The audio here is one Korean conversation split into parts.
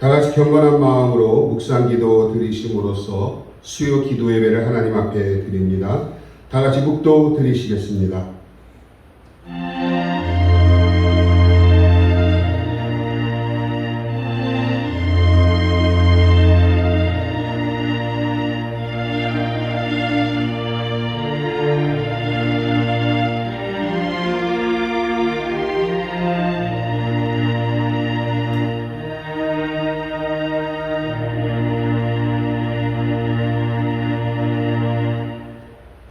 다 같이 경건한 마음으로 묵상 기도 드리심으로써 수요 기도 예배를 하나님 앞에 드립니다. 다 같이 묵도 드리시겠습니다.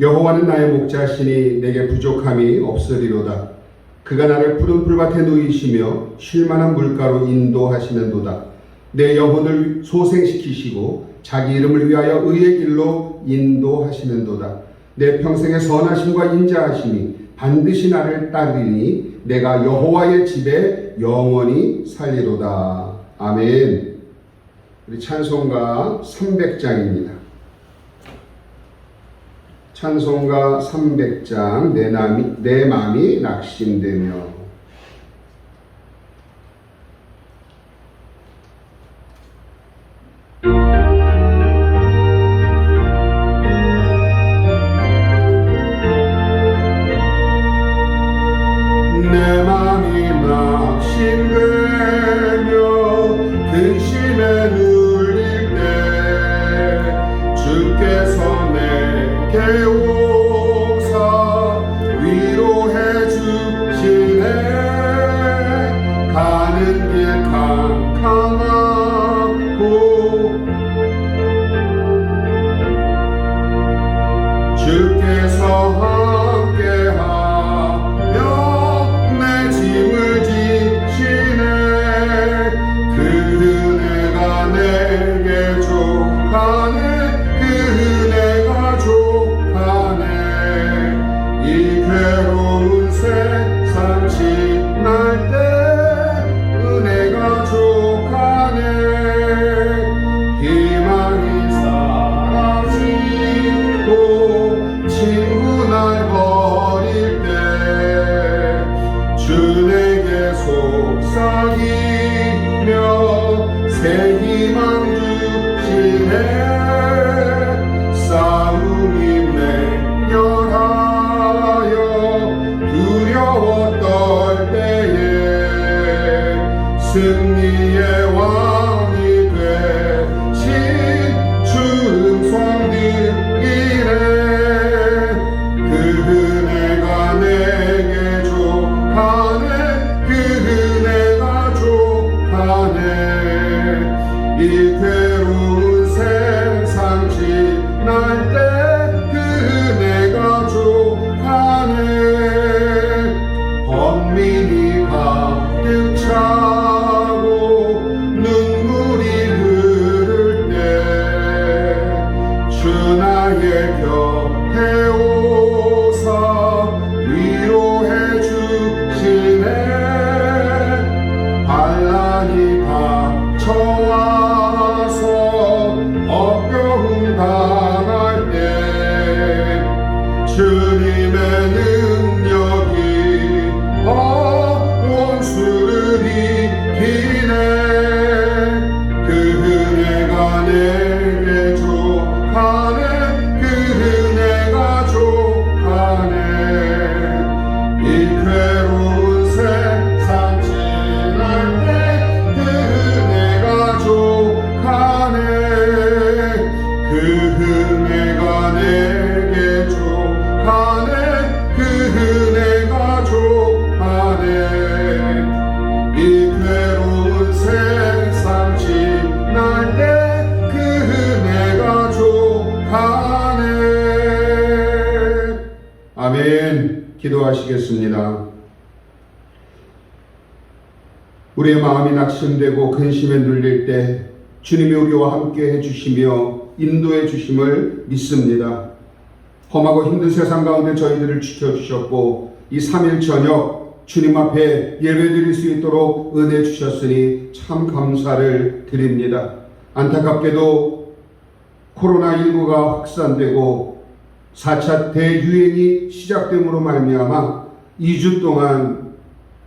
여호와는 나의 목자시니 내게 부족함이 없으리로다. 그가 나를 푸른 풀밭에 누이시며 쉴만한 물가로 인도하시는도다. 내 영혼을 소생시키시고 자기 이름을 위하여 의의 길로 인도하시는도다. 내 평생의 선하심과 인자하심이 반드시 나를 따르니 내가 여호와의 집에 영원히 살리로다. 아멘. 우리 찬송가 300장입니다. 찬송가 300장 내 마음이 낙심되며. 내 마음이 낙심되며 근심에 눌릴 때 주께서 내게 오사 위로해 주시네. 가는 길 캄캄하고 주께서 함께하며 내 짐을 지시네. 그 은혜가 내게 족하네. 그 은혜가 족하네. 이 괴로운 세상 지날 때 은혜가 족하네. 희망이 사라지고 친구 날 버릴 때 주 내게 속삭이며 새 희망 주시네. 싸움이 맹렬하여 두려워 떨 때에 승리의 왕이 되신 주 음성 들리네. 그 은혜가 내게 족하네. 그 은혜가 족하네. 이 괴로운 세상 지날 때 그 은혜가 족하네. 번민이 가득 차고 눈물이 흐를 때 주 나의 곁에 오사 위로해 주시네. 반란이 닥쳐와서 어려움 당할 때 주님의 능력이 원수를 이기네. 그 은혜가 내게 족하네. 그 은혜가 족하네. 이 괴로운 세상 지날 때 그 은혜가 족하네. 그 은혜가 내게 족하네. 그 은혜가 족하네. 이 괴로운 세상 지날 때 그 은혜가 족하네. 아멘. 기도하시겠습니다. 우리의 마음이 낙심되고 근심에 눌릴 때 주님이 우리와 함께 해주시며 인도해 주심을 믿습니다. 험하고 힘든 세상 가운데 저희들을 지켜주셨고 이 3일 저녁 주님 앞에 예배드릴 수 있도록 은혜 주셨으니 참 감사를 드립니다. 안타깝게도 코로나19가 확산되고 4차 대유행이 시작됨으로 말미암아 2주 동안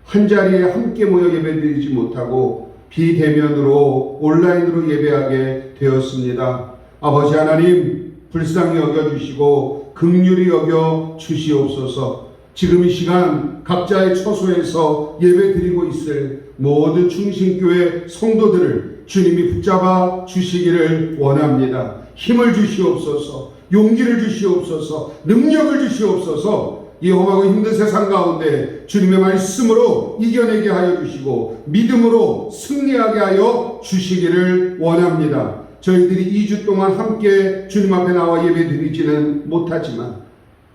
한자리에 함께 모여 예배드리지 못하고 비대면으로 온라인으로 예배하게 되었습니다. 아버지 하나님 불쌍히 여겨주시고 긍휼히 여겨 주시옵소서. 지금 이 시간 각자의 처소에서 예배드리고 있을 모든 충신교회 성도들을 주님이 붙잡아 주시기를 원합니다. 힘을 주시옵소서, 용기를 주시옵소서, 능력을 주시옵소서. 이 험하고 힘든 세상 가운데 주님의 말씀으로 이겨내게 하여 주시고 믿음으로 승리하게 하여 주시기를 원합니다. 저희들이 2주 동안 함께 주님 앞에 나와 예배 드리지는 못하지만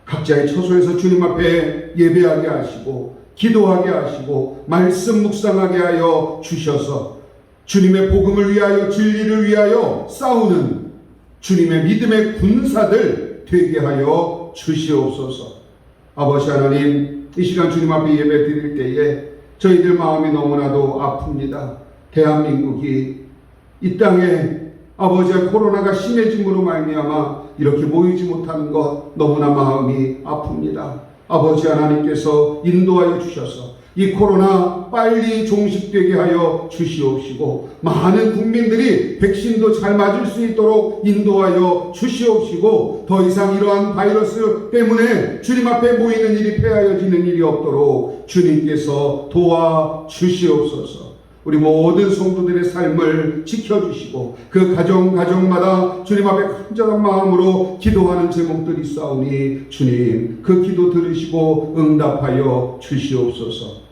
각자의 처소에서 주님 앞에 예배하게 하시고 기도하게 하시고 말씀 묵상하게 하여 주셔서 주님의 복음을 위하여 진리를 위하여 싸우는 주님의 믿음의 군사들 되게 하여 주시옵소서. 아버지 하나님, 이 시간 주님 앞에 예배 드릴 때에 저희들 마음이 너무나도 아픕니다. 대한민국이 이 땅에 아버지의 코로나가 심해짐으로 말미암아 이렇게 모이지 못하는 것 너무나 마음이 아픕니다. 아버지 하나님께서 인도하여 주셔서 이 코로나 빨리 종식되게 하여 주시옵시고 많은 국민들이 백신도 잘 맞을 수 있도록 인도하여 주시옵시고 더 이상 이러한 바이러스 때문에 주님 앞에 모이는 일이 폐하여지는 일이 없도록 주님께서 도와주시옵소서. 우리 모든 성도들의 삶을 지켜주시고 그 가정마다 주님 앞에 간절한 마음으로 기도하는 제목들이 있사오니 주님 그 기도 들으시고 응답하여 주시옵소서.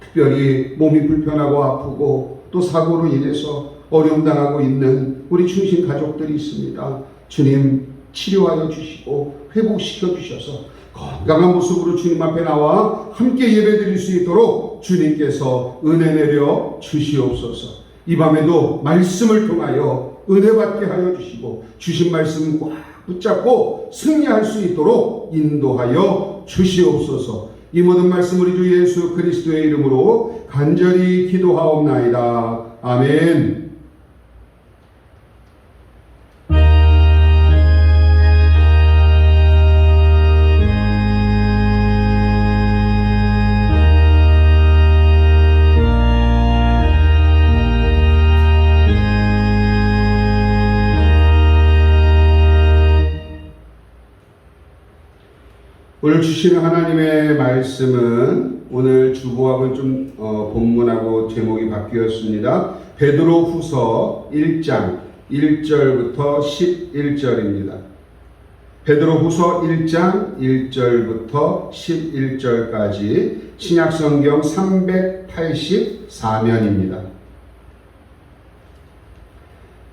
특별히 몸이 불편하고 아프고 또 사고로 인해서 어려움 당하고 있는 우리 충신 가족들이 있습니다. 주님 치료하여 주시고 회복시켜 주셔서 건강한 모습으로 주님 앞에 나와 함께 예배드릴 수 있도록 주님께서 은혜 내려 주시옵소서. 이 밤에도 말씀을 통하여 은혜 받게 하여 주시고 주신 말씀 꽉 붙잡고 승리할 수 있도록 인도하여 주시옵소서. 이 모든 말씀 우리 주 예수 그리스도의 이름으로 간절히 기도하옵나이다. 아멘. 오늘 주시는 하나님의 말씀은 오늘 주보하고는 좀 본문하고 제목이 바뀌었습니다. 베드로 후서 1장 1절부터 11절입니다. 베드로 후서 1장 1절부터 11절까지 신약성경 384면입니다.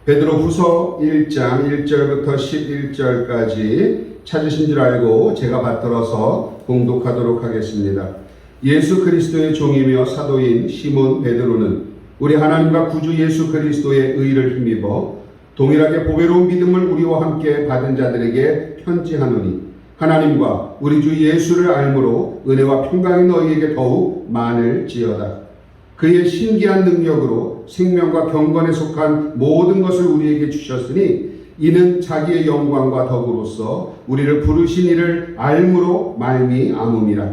베드로 후서 1장 1절부터 11절까지 찾으신 줄 알고 제가 받들어서 봉독하도록 하겠습니다. 예수 그리스도의 종이며 사도인 시몬 베드로는 우리 하나님과 구주 예수 그리스도의 의를 힘입어 동일하게 보배로운 믿음을 우리와 함께 받은 자들에게 편지하노니 하나님과 우리 주 예수를 알므로 은혜와 평강이 너희에게 더욱 많을지어다. 그의 신기한 능력으로 생명과 경건에 속한 모든 것을 우리에게 주셨으니 이는 자기의 영광과 덕으로서 우리를 부르신 이를 알므로 말미암음이라.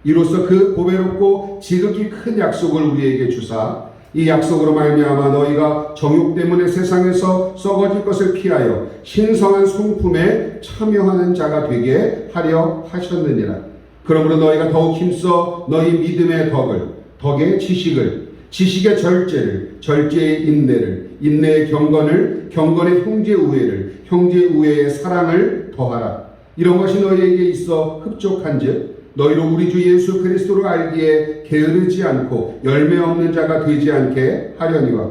이로써 그 보배롭고 지극히 큰 약속을 우리에게 주사 이 약속으로 말미암아 너희가 정욕 때문에 세상에서 썩어질 것을 피하여 신성한 성품에 참여하는 자가 되게 하려 하셨느니라. 그러므로 너희가 더욱 힘써 너희 믿음의 덕의 지식을, 지식의 절제를, 절제의 인내를, 인내의 경건을, 경건의 형제 우애를, 형제 우애의 사랑을 더하라. 이런 것이 너희에게 있어 흡족한즉 너희로 우리 주 예수 그리스도를 알기에 게으르지 않고 열매 없는 자가 되지 않게 하려니와.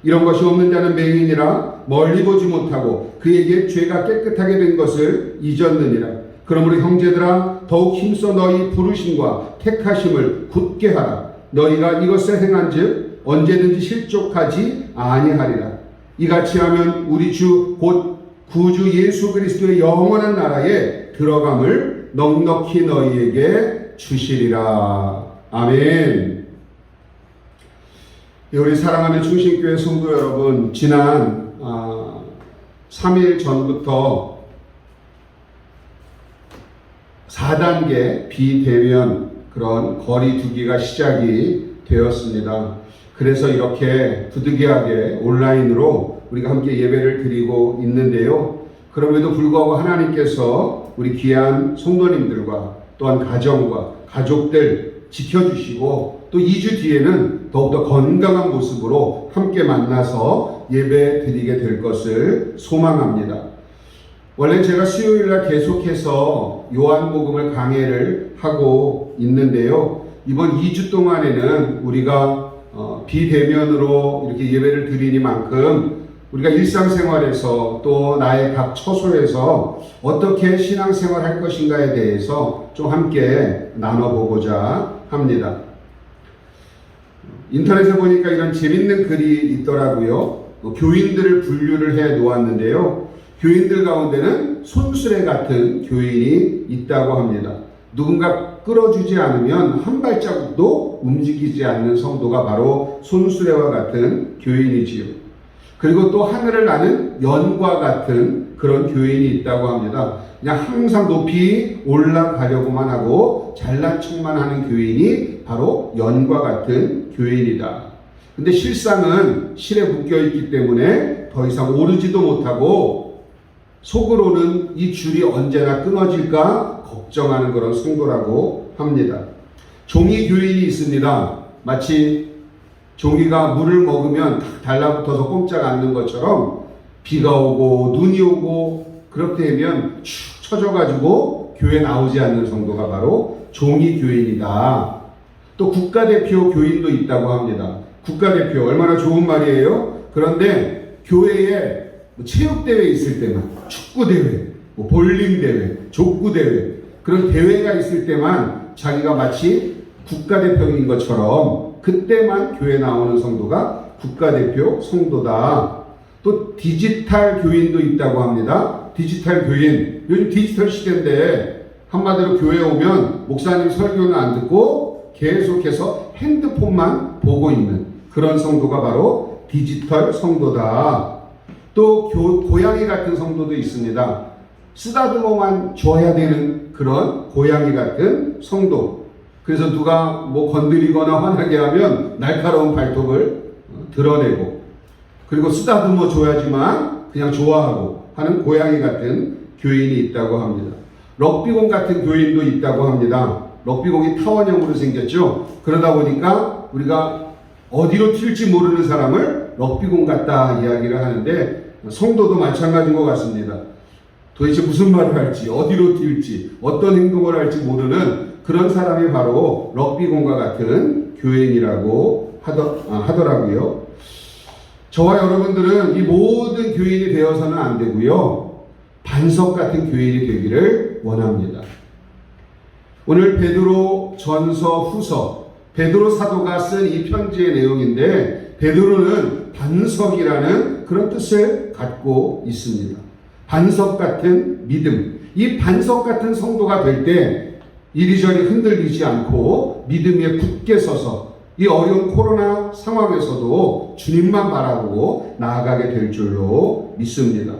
이런 것이 없는 자는 맹인이라 멀리 보지 못하고 그에게 죄가 깨끗하게 된 것을 잊었느니라. 그러므로 형제들아 더욱 힘써 너희 부르심과 택하심을 굳게 하라. 너희가 이것을 행한즉 언제든지 실족하지 아니하리라. 이같이 하면 우리 주 곧 구주 예수 그리스도의 영원한 나라에 들어감을 넉넉히 너희에게 주시리라. 아멘. 우리 사랑하는 충신교회 성도 여러분, 지난 3일 전부터 4단계 비대면 그런 거리 두기가 시작이 되었습니다. 그래서 이렇게 부득이하게 온라인으로 우리가 함께 예배를 드리고 있는데요. 그럼에도 불구하고 하나님께서 우리 귀한 성도님들과 또한 가정과 가족들 지켜주시고 또 2주 뒤에는 더욱더 건강한 모습으로 함께 만나서 예배 드리게 될 것을 소망합니다. 원래 제가 수요일날 계속해서 요한복음을 강해를 하고 있는데요. 이번 2주 동안에는 우리가 비대면으로 이렇게 예배를 드리니만큼 우리가 일상생활에서 또 나의 각 처소에서 어떻게 신앙생활 할 것인가에 대해서 좀 함께 나눠보고자 합니다. 인터넷에 보니까 이런 재밌는 글이 있더라고요. 교인들을 분류를 해 놓았는데요. 교인들 가운데는 손수레 같은 교인이 있다고 합니다. 누군가 끌어주지 않으면 한 발자국도 움직이지 않는 성도가 바로 손수레와 같은 교인이지요. 그리고 또 하늘을 나는 연과 같은 그런 교인이 있다고 합니다. 그냥 항상 높이 올라가려고만 하고 잘난 척만 하는 교인이 바로 연과 같은 교인이다. 근데 실상은 실에 묶여있기 때문에 더 이상 오르지도 못하고 속으로는 이 줄이 언제나 끊어질까 걱정하는 그런 성도라고 합니다. 종이 교인이 있습니다. 마치 종이가 물을 먹으면 달라붙어서 꼼짝 않는 것처럼 비가 오고 눈이 오고 그렇게 되면 축 처져가지고 교회 나오지 않는 성도가 바로 종이 교인이다. 또 국가대표 교인도 있다고 합니다. 국가대표 얼마나 좋은 말이에요. 그런데 교회에 체육대회 있을 때만 축구대회, 볼링대회, 족구대회 그런 대회가 있을 때만 자기가 마치 국가대표인 것처럼 그때만 교회 나오는 성도가 국가대표 성도다. 또 디지털 교인도 있다고 합니다. 디지털 교인. 요즘 디지털 시대인데 한마디로 교회에 오면 목사님 설교는 안 듣고 계속해서 핸드폰만 보고 있는 그런 성도가 바로 디지털 성도다. 또 고양이 같은 성도도 있습니다. 쓰다듬어만 줘야 되는 그런 고양이 같은 성도. 그래서 누가 뭐 건드리거나 화나게 하면 날카로운 발톱을 드러내고 그리고 쓰다듬어 줘야지만 그냥 좋아하고 하는 고양이 같은 교인이 있다고 합니다. 럭비공 같은 교인도 있다고 합니다. 럭비공이 타원형으로 생겼죠. 그러다 보니까 우리가 어디로 튈지 모르는 사람을 럭비공 같다 이야기를 하는데 성도도 마찬가지인 것 같습니다. 도대체 무슨 말을 할지 어디로 튈지 어떤 행동을 할지 모르는 그런 사람이 바로 럭비공과 같은 교인이라고 하더라고요. 저와 여러분들은 이 모든 교인이 되어서는 안 되고요. 반석 같은 교인이 되기를 원합니다. 오늘 베드로 전서 후서 베드로 사도가 쓴 이 편지의 내용인데 베드로는 반석이라는 그런 뜻을 갖고 있습니다. 반석 같은 믿음. 이 반석 같은 성도가 될 때 이리저리 흔들리지 않고 믿음 위에 굳게 서서 이 어려운 코로나 상황에서도 주님만 바라보고 나아가게 될 줄로 믿습니다.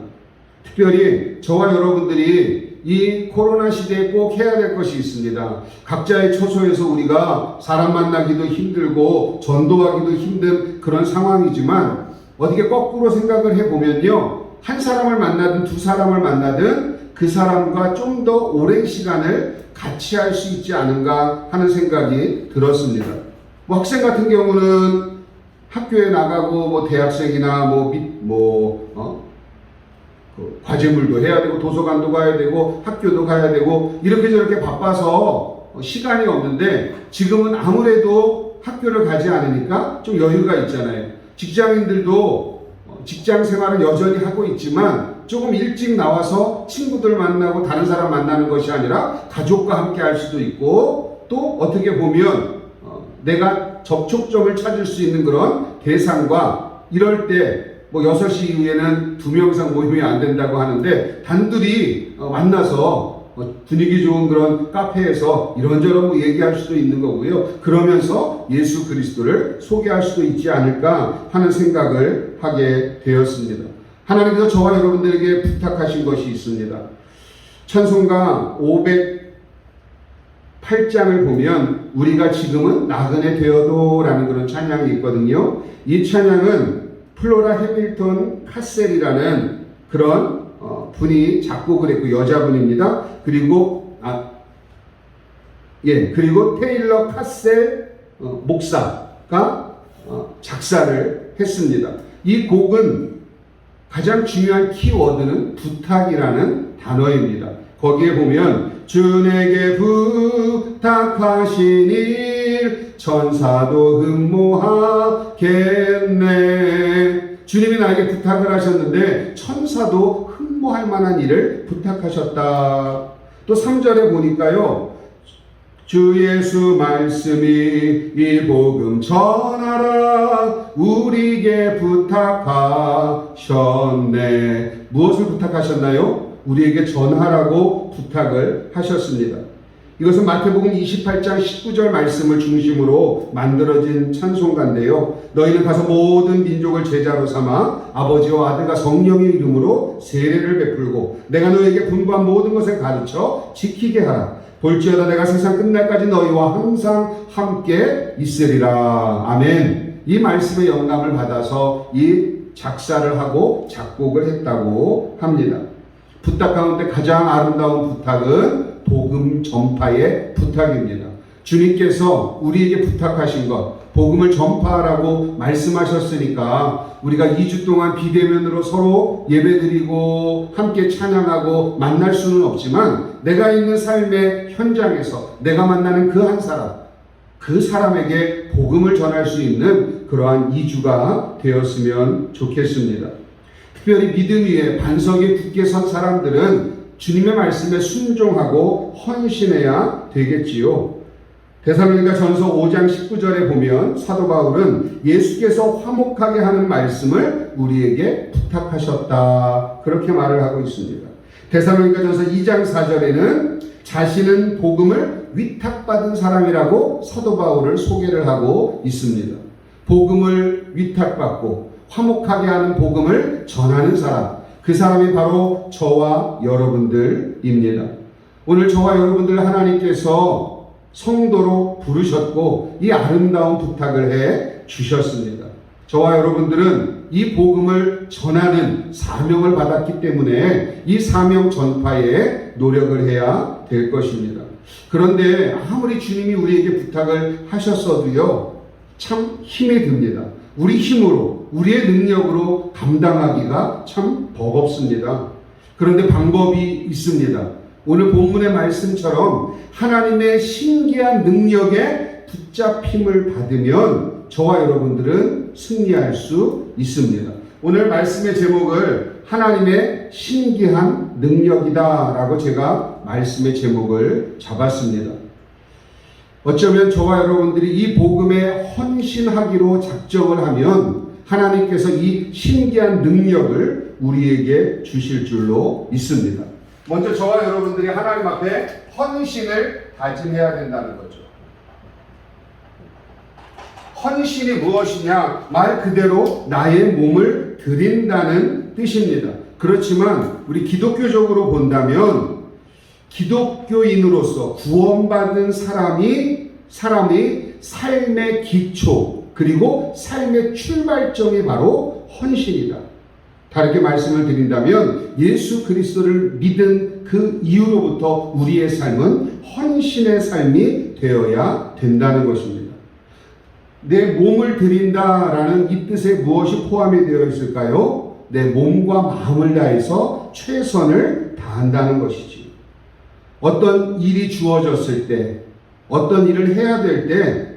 특별히 저와 여러분들이 이 코로나 시대에 꼭 해야 될 것이 있습니다. 각자의 처소에서 우리가 사람 만나기도 힘들고 전도하기도 힘든 그런 상황이지만 어떻게 거꾸로 생각을 해보면요. 한 사람을 만나든 두 사람을 만나든 그 사람과 좀 더 오랜 시간을 같이 할 수 있지 않은가 하는 생각이 들었습니다. 뭐 학생 같은 경우는 학교에 나가고 뭐 대학생이나 과제물도 해야 되고 도서관도 가야 되고 학교도 가야 되고 이렇게 저렇게 바빠서 시간이 없는데 지금은 아무래도 학교를 가지 않으니까 좀 여유가 있잖아요. 직장인들도 직장 생활은 여전히 하고 있지만 조금 일찍 나와서 친구들 만나고 다른 사람 만나는 것이 아니라 가족과 함께 할 수도 있고 또 어떻게 보면 내가 접촉점을 찾을 수 있는 그런 대상과 이럴 때 뭐 6시 이후에는 2명 이상 모임이 안 된다고 하는데 단둘이 만나서 분위기 좋은 그런 카페에서 이런저런 뭐 얘기할 수도 있는 거고요. 그러면서 예수 그리스도를 소개할 수도 있지 않을까 하는 생각을 하게 되었습니다. 하나님께서 저와 여러분들에게 부탁하신 것이 있습니다. 찬송가 8장을 보면 우리가 지금은 나그네 되어도라는 그런 찬양이 있거든요. 이 찬양은 플로라 해밀턴 카셀이라는 그런 분이 작곡을 했고 여자분입니다. 그리고 그리고 테일러 카셀 목사가 작사를 했습니다. 이 곡은 가장 중요한 키워드는 부탁이라는 단어입니다. 거기에 보면 주 내게 부탁하신 일 천사도 흠모하겠네. 주님이 나에게 부탁을 하셨는데 천사도 흠모할 만한 일을 부탁하셨다. 또 3절에 보니까요. 주 예수 말씀이 이 복음 전하라 우리에게 부탁하셨네. 무엇을 부탁하셨나요? 우리에게 전하라고 부탁을 하셨습니다. 이것은 마태복음 28장 19절 말씀을 중심으로 만들어진 찬송가인데요. 너희는 가서 모든 민족을 제자로 삼아 아버지와 아들과 성령의 이름으로 세례를 베풀고 내가 너희에게 분부한 모든 것을 가르쳐 지키게 하라. 볼지어다 내가 세상 끝날까지 너희와 항상 함께 있으리라. 아멘. 이 말씀의 영감을 받아서 이 작사를 하고 작곡을 했다고 합니다. 부탁 가운데 가장 아름다운 부탁은 복음 전파의 부탁입니다. 주님께서 우리에게 부탁하신 것, 복음을 전파하라고 말씀하셨으니까 우리가 2주 동안 비대면으로 서로 예배드리고 함께 찬양하고 만날 수는 없지만 내가 있는 삶의 현장에서 내가 만나는 그 한 사람, 그 사람에게 복음을 전할 수 있는 그러한 2주가 되었으면 좋겠습니다. 특별히 믿음 위에 반석에 굳게 선 사람들은 주님의 말씀에 순종하고 헌신해야 되겠지요. 데살로니가 전서 5장 19절에 보면 사도 바울은 예수께서 화목하게 하는 말씀을 우리에게 부탁하셨다. 그렇게 말을 하고 있습니다. 데살로니가 전서 2장 4절에는 자신은 복음을 위탁받은 사람이라고 사도 바울을 소개를 하고 있습니다. 복음을 위탁받고 화목하게 하는 복음을 전하는 사람, 그 사람이 바로 저와 여러분들입니다. 오늘 저와 여러분들 하나님께서 성도로 부르셨고 이 아름다운 부탁을 해 주셨습니다. 저와 여러분들은 이 복음을 전하는 사명을 받았기 때문에 이 사명 전파에 노력을 해야 될 것입니다. 그런데 아무리 주님이 우리에게 부탁을 하셨어도요, 참 힘이 듭니다. 우리 힘으로, 우리의 능력으로 감당하기가 참 버겁습니다. 그런데 방법이 있습니다. 오늘 본문의 말씀처럼 하나님의 신기한 능력에 붙잡힘을 받으면 저와 여러분들은 승리할 수 있습니다. 오늘 말씀의 제목을 하나님의 신기한 능력이다 라고 제가 말씀의 제목을 잡았습니다. 어쩌면 저와 여러분들이 이 복음에 헌신하기로 작정을 하면 하나님께서 이 신기한 능력을 우리에게 주실 줄로 믿습니다. 먼저 저와 여러분들이 하나님 앞에 헌신을 다짐해야 된다는 거죠. 헌신이 무엇이냐? 말 그대로 나의 몸을 드린다는 뜻입니다. 그렇지만 우리 기독교적으로 본다면 기독교인으로서 구원받은 사람이 삶의 기초 그리고 삶의 출발점이 바로 헌신이다. 다르게 말씀을 드린다면 예수 그리스도를 믿은 그 이후로부터 우리의 삶은 헌신의 삶이 되어야 된다는 것입니다. 내 몸을 드린다라는 이 뜻에 무엇이 포함이 되어 있을까요? 내 몸과 마음을 다해서 최선을 다한다는 것이지. 어떤 일이 주어졌을 때, 어떤 일을 해야 될 때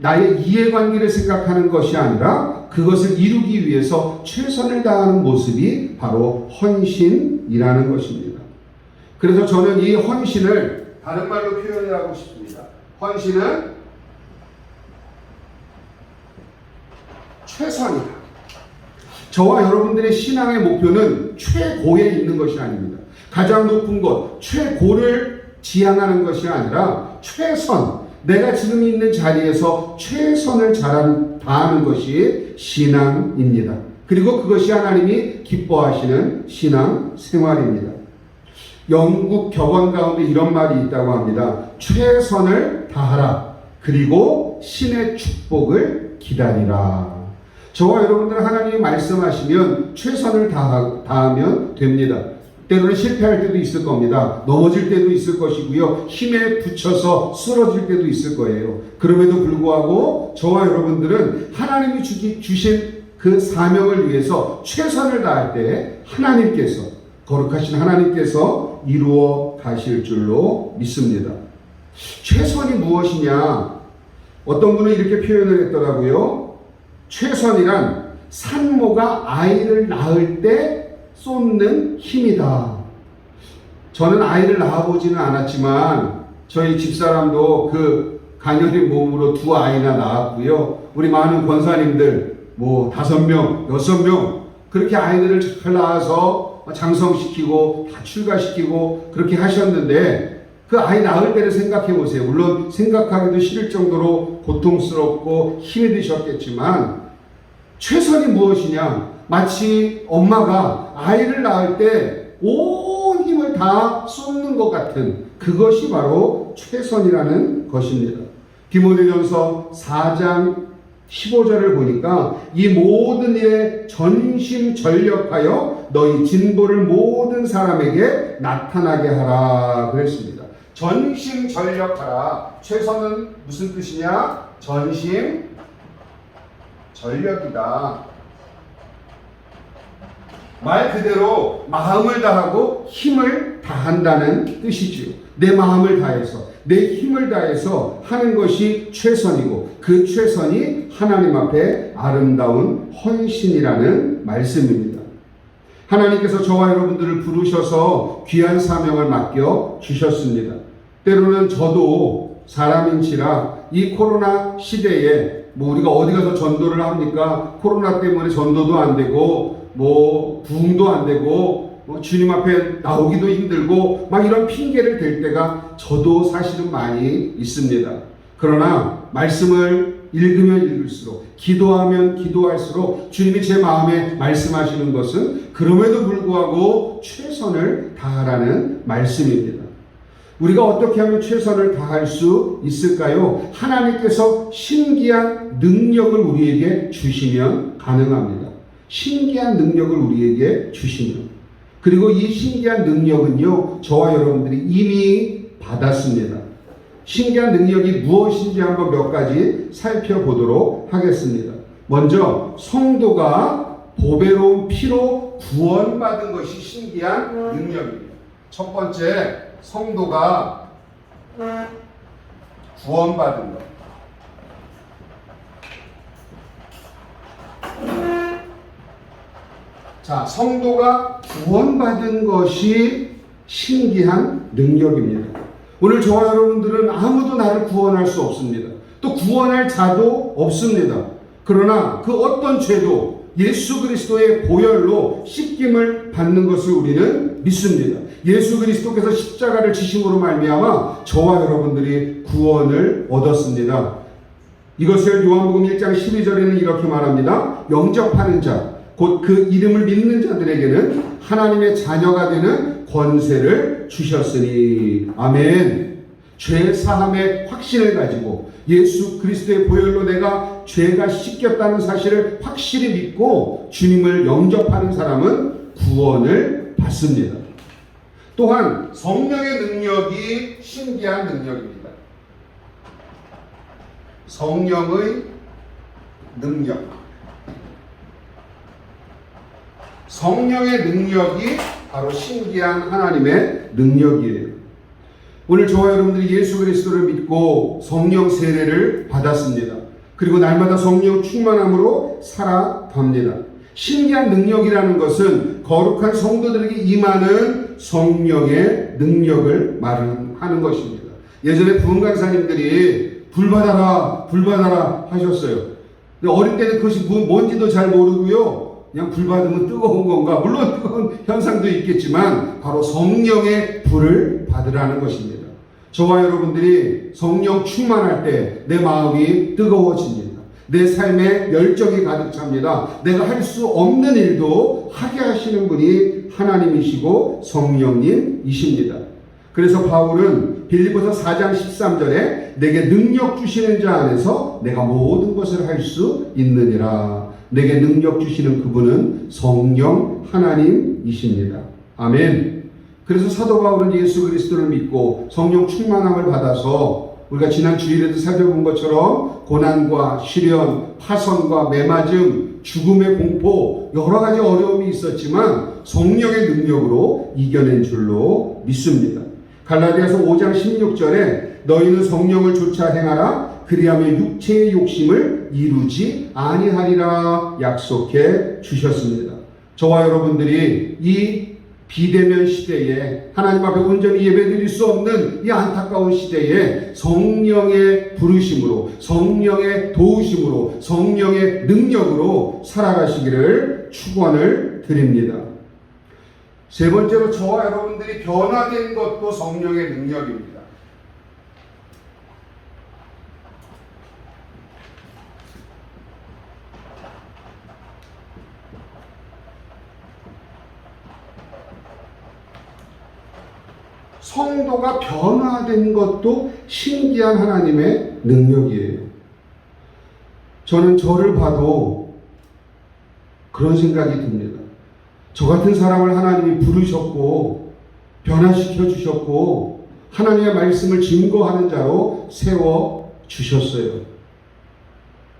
나의 이해관계를 생각하는 것이 아니라 그것을 이루기 위해서 최선을 다하는 모습이 바로 헌신이라는 것입니다. 그래서 저는 이 헌신을 다른 말로 표현하고 싶습니다. 헌신은 최선이다. 저와 여러분들의 신앙의 목표는 최고에 있는 것이 아닙니다. 가장 높은 것, 최고를 지향하는 것이 아니라 최선, 내가 지금 있는 자리에서 최선을 다하는 것이 신앙입니다. 그리고 그것이 하나님이 기뻐하시는 신앙 생활입니다. 영국 격언 가운데 이런 말이 있다고 합니다. 최선을 다하라. 그리고 신의 축복을 기다리라. 저와 여러분들은 하나님이 말씀하시면 최선을 다하면 됩니다. 때로는 실패할 때도 있을 겁니다. 넘어질 때도 있을 것이고요. 힘에 부쳐서 쓰러질 때도 있을 거예요. 그럼에도 불구하고 저와 여러분들은 하나님이 주신 그 사명을 위해서 최선을 다할 때 하나님께서, 거룩하신 하나님께서 이루어 가실 줄로 믿습니다. 최선이 무엇이냐? 어떤 분은 이렇게 표현을 했더라고요. 최선이란 산모가 아이를 낳을 때 쏟는 힘이다. 저는 아이를 낳아보지는 않았지만 저희 집사람도 그 가녀린 몸으로 2아이나 낳았고요. 우리 많은 권사님들 5명, 6명 그렇게 아이들을 잘 낳아서 장성시키고 다 출가시키고 그렇게 하셨는데 그 아이 낳을 때를 생각해 보세요. 물론 생각하기도 싫을 정도로 고통스럽고 힘이 드셨겠지만 최선이 무엇이냐? 마치 엄마가 아이를 낳을 때 온 힘을 다 쏟는 것 같은 그것이 바로 최선이라는 것입니다. 디모데전서 4장 15절을 보니까 이 모든 일에 전심전력하여 너희 진보를 모든 사람에게 나타나게 하라 그랬습니다. 전심전력하라. 최선은 무슨 뜻이냐? 전심전력이다. 말 그대로 마음을 다하고 힘을 다한다는 뜻이지요. 내 마음을 다해서 내 힘을 다해서 하는 것이 최선이고 그 최선이 하나님 앞에 아름다운 헌신이라는 말씀입니다. 하나님께서 저와 여러분들을 부르셔서 귀한 사명을 맡겨 주셨습니다. 때로는 저도 사람인지라 이 코로나 시대에 우리가 어디 가서 전도를 합니까? 코로나 때문에 전도도 안 되고 부흥도 안 되고 주님 앞에 나오기도 힘들고 막 이런 핑계를 댈 때가 저도 사실은 많이 있습니다. 그러나 말씀을 읽으면 읽을수록 기도하면 기도할수록 주님이 제 마음에 말씀하시는 것은 그럼에도 불구하고 최선을 다하라는 말씀입니다. 우리가 어떻게 하면 최선을 다할 수 있을까요? 하나님께서 신기한 능력을 우리에게 주시면 가능합니다. 신기한 능력을 우리에게 주시면, 그리고 이 신기한 능력은요 저와 여러분들이 이미 받았습니다. 신기한 능력이 무엇인지 한번 몇 가지 살펴보도록 하겠습니다. 먼저 성도가 보배로운 피로 구원받은 것이 신기한 능력입니다. 첫 번째, 성도가 구원받은 것. 자, 성도가 구원받은 것이 신기한 능력입니다. 오늘 저와 여러분들은 아무도 나를 구원할 수 없습니다. 또 구원할 자도 없습니다. 그러나 그 어떤 죄도 예수 그리스도의 보혈로 씻김을 받는 것을 우리는 믿습니다. 예수 그리스도께서 십자가를 지심으로 말미암아 저와 여러분들이 구원을 얻었습니다. 이것을 요한복음 1장 12절에는 이렇게 말합니다. 영접하는 자, 곧 그 이름을 믿는 자들에게는 하나님의 자녀가 되는 권세를 주셨으니. 아멘. 죄 사함의 확신을 가지고 예수 그리스도의 보혈로 내가 죄가 씻겼다는 사실을 확실히 믿고 주님을 영접하는 사람은 구원을 받습니다. 또한 성령의 능력이 신기한 능력입니다. 성령의 능력. 성령의 능력이 바로 신기한 하나님의 능력이에요. 오늘 저와 여러분들이 예수 그리스도를 믿고 성령 세례를 받았습니다. 그리고 날마다 성령 충만함으로 살아갑니다. 신기한 능력이라는 것은 거룩한 성도들에게 임하는 성령의 능력을 말하는 것입니다. 예전에 부흥 강사님들이 불 받아라 하셨어요. 근데 어릴 때는 그것이 뭔지도 잘 모르고요. 그냥 불 받으면 뜨거운 건가? 물론 뜨거운 현상도 있겠지만 바로 성령의 불을 받으라는 것입니다. 저와 여러분들이 성령 충만할 때 내 마음이 뜨거워집니다. 내 삶에 열정이 가득 찹니다. 내가 할 수 없는 일도 하게 하시는 분이 하나님이시고 성령님이십니다. 그래서 바울은 빌립보서 4장 13절에 내게 능력 주시는 자 안에서 내가 모든 것을 할 수 있느니라. 내게 능력 주시는 그분은 성령 하나님이십니다. 아멘. 그래서 사도 바울은 예수 그리스도를 믿고 성령 충만함을 받아서 우리가 지난 주일에도 살펴본 것처럼 고난과 시련, 파선과 매맞음, 죽음의 공포 여러 가지 어려움이 있었지만 성령의 능력으로 이겨낸 줄로 믿습니다. 갈라디아서 5장 16절에 너희는 성령을 좇아 행하라 그리하면 육체의 욕심을 이루지 아니하리라 약속해 주셨습니다. 저와 여러분들이 이 비대면 시대에 하나님 앞에 온전히 예배드릴 수 없는 이 안타까운 시대에 성령의 부르심으로 성령의 도우심으로 성령의 능력으로 살아가시기를 축원을 드립니다. 세 번째로 저와 여러분들이 변화된 것도 성령의 능력입니다. 성도가 변화된 것도 신기한 하나님의 능력이에요. 저는 저를 봐도 그런 생각이 듭니다. 저 같은 사람을 하나님이 부르셨고 변화시켜 주셨고 하나님의 말씀을 증거하는 자로 세워 주셨어요.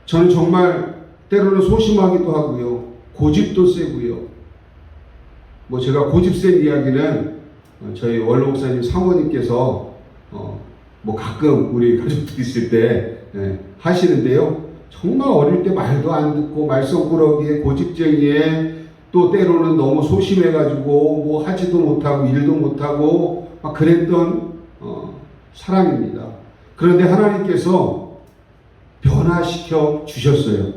저는 정말 때로는 소심하기도 하고요. 고집도 세고요. 제가 고집 센 이야기는 저희 원로 목사님 사모님께서 가끔 우리 가족들 있을 때 하시는데요. 정말 어릴 때 말도 안 듣고 말썽꾸러기에 고집쟁이에 또 때로는 너무 소심해가지고 하지도 못하고 일도 못하고 막 그랬던 사람입니다. 그런데 하나님께서 변화시켜 주셨어요.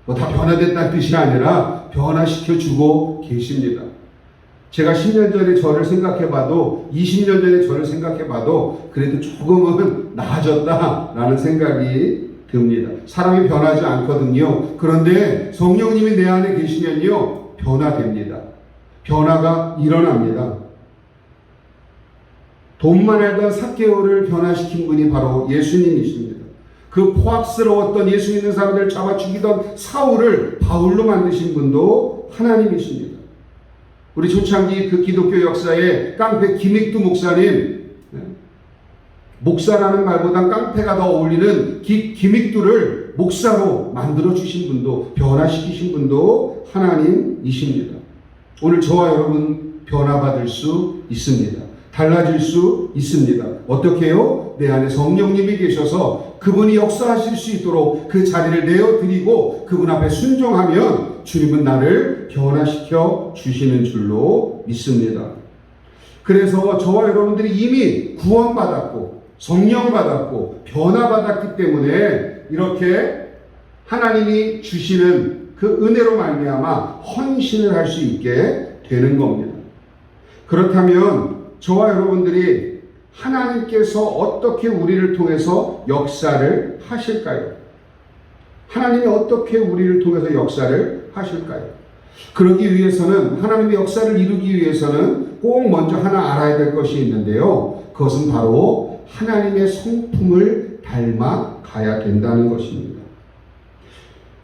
다 변화됐다는 뜻이 아니라 변화시켜 주고 계십니다. 제가 10년 전에 저를 생각해봐도 20년 전에 저를 생각해봐도 그래도 조금은 나아졌다라는 생각이 듭니다. 사람이 변하지 않거든요. 그런데 성령님이 내 안에 계시면요 변화됩니다. 변화가 일어납니다. 돈만 알던 삭개오를 변화시킨 분이 바로 예수님이십니다. 그 포악스러웠던 예수 믿는 사람들을 잡아 죽이던 사울을 바울로 만드신 분도 하나님이십니다. 우리 초창기 그 기독교 역사에 깡패 김익두 목사님, 목사라는 말보단 깡패가 더 어울리는 김익두를 목사로 만들어 주신 분도 변화시키신 분도 하나님이십니다. 오늘 저와 여러분 변화받을 수 있습니다. 달라질 수 있습니다. 어떻게요? 내 안에 성령님이 계셔서 그분이 역사하실 수 있도록 그 자리를 내어드리고 그분 앞에 순종하면 주님은 나를 변화시켜 주시는 줄로 믿습니다. 그래서 저와 여러분들이 이미 구원받았고 성령 받았고 변화받았기 때문에 이렇게 하나님이 주시는 그 은혜로 말미암아 헌신을 할 수 있게 되는 겁니다. 그렇다면 저와 여러분들이 하나님께서 어떻게 우리를 통해서 역사를 하실까요? 하나님이 어떻게 우리를 통해서 역사를 하실까요? 그러기 위해서는 하나님의 역사를 이루기 위해서는 꼭 먼저 하나 알아야 될 것이 있는데요. 그것은 바로 하나님의 성품을 닮아가야 된다는 것입니다.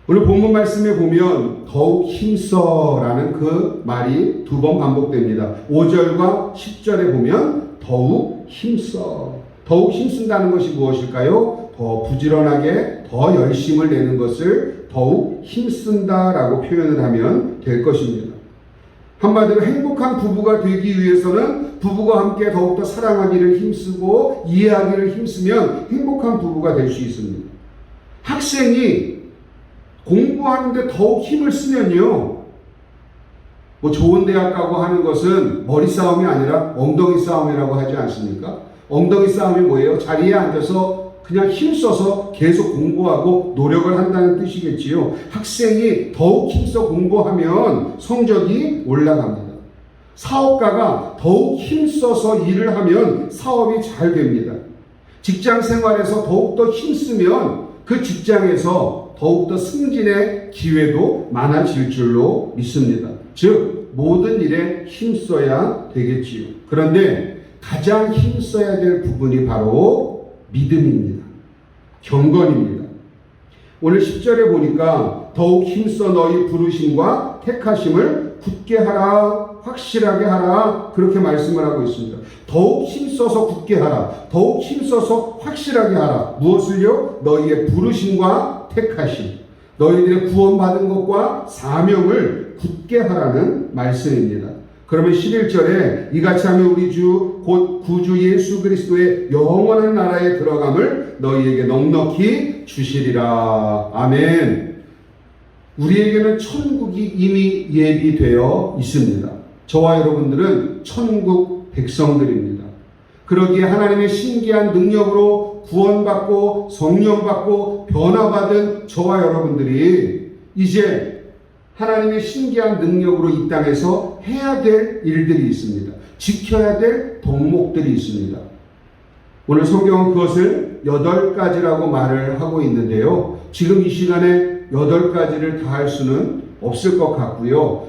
오늘 본문 말씀에 보면 더욱 힘써라는 그 말이 2번 반복됩니다. 5절과 10절에 보면 더욱 힘써. 더욱 힘쓴다는 것이 무엇일까요? 더 부지런하게 더 열심을 내는 것을 더욱 힘쓴다라고 표현을 하면 될 것입니다. 한마디로 행복한 부부가 되기 위해서는 부부가 함께 더욱더 사랑하기를 힘쓰고 이해하기를 힘쓰면 행복한 부부가 될 수 있습니다. 학생이 공부하는데 더욱 힘을 쓰면요, 좋은 대학 가고 하는 것은 머리 싸움이 아니라 엉덩이 싸움이라고 하지 않습니까? 엉덩이 싸움이 뭐예요? 자리에 앉아서 그냥 힘써서 계속 공부하고 노력을 한다는 뜻이겠지요. 학생이 더욱 힘써 공부하면 성적이 올라갑니다. 사업가가 더욱 힘써서 일을 하면 사업이 잘 됩니다. 직장 생활에서 더욱더 힘쓰면 그 직장에서 더욱더 승진의 기회도 많아질 줄로 믿습니다. 즉 모든 일에 힘써야 되겠지요. 그런데 가장 힘써야 될 부분이 바로 믿음입니다. 경건입니다. 오늘 10절에 보니까 더욱 힘써 너희 부르심과 택하심을 굳게 하라, 확실하게 하라, 그렇게 말씀을 하고 있습니다. 더욱 힘써서 굳게 하라, 더욱 힘써서 확실하게 하라. 무엇을요? 너희의 부르심과 택하심, 너희들의 구원받은 것과 사명을 굳게 하라는 말씀입니다. 그러면 11절에 이같이 하면 우리 주 곧 구주 예수 그리스도의 영원한 나라에 들어감을 너희에게 넉넉히 주시리라. 아멘. 우리에게는 천국이 이미 예비되어 있습니다. 저와 여러분들은 천국 백성들입니다. 그러기에 하나님의 신기한 능력으로 구원받고 성령받고 변화받은 저와 여러분들이 이제 하나님의 신기한 능력으로 이 땅에서 해야 될 일들이 있습니다. 지켜야 될 덕목들이 있습니다. 오늘 성경은 그것을 8가지라고 말을 하고 있는데요. 지금 이 시간에 8가지를 다 할 수는 없을 것 같고요.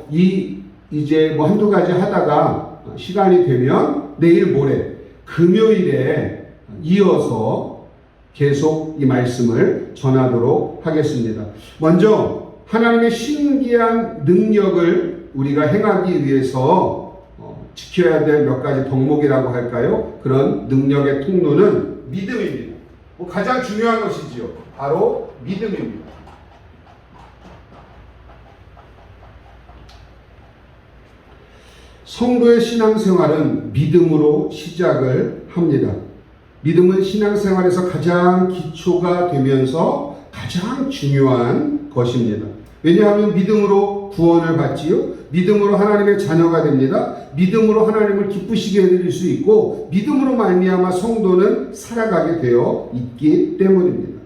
이제 뭐 한두 가지 하다가 시간이 되면 내일 모레 금요일에 이어서 계속 이 말씀을 전하도록 하겠습니다. 먼저 하나님의 신기한 능력을 우리가 행하기 위해서 지켜야 될 몇 가지 덕목이라고 할까요? 그런 능력의 통로는 믿음입니다. 가장 중요한 것이지요. 바로 믿음입니다. 성도의 신앙생활은 믿음으로 시작을 합니다. 믿음은 신앙생활에서 가장 기초가 되면서 가장 중요한 것입니다. 왜냐하면 믿음으로 구원을 받지요. 믿음으로 하나님의 자녀가 됩니다. 믿음으로 하나님을 기쁘시게 해드릴 수 있고 믿음으로 말미암아 성도는 살아가게 되어 있기 때문입니다.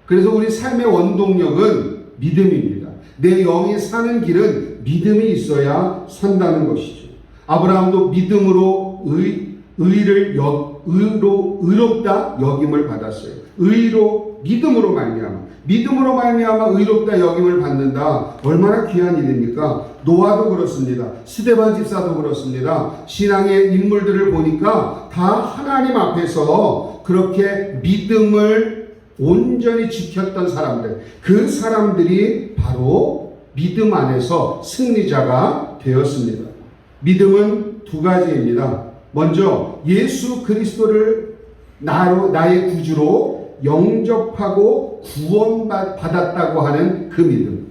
그래서 우리 삶의 원동력은 믿음입니다. 내 영이 사는 길은 믿음이 있어야 산다는 것이죠. 아브라함도 믿음으로 의롭다 여김을 받았어요. 믿음으로 말미암아 의롭다 여김을 받는다. 얼마나 귀한 일입니까? 노아도 그렇습니다. 스데반 집사도 그렇습니다. 신앙의 인물들을 보니까 다 하나님 앞에서 그렇게 믿음을 온전히 지켰던 사람들, 그 사람들이 바로 믿음 안에서 승리자가 되었습니다. 믿음은 두 가지입니다. 먼저 예수 그리스도를 나의 구주로 영접하고 구원받았다고 하는 그 믿음.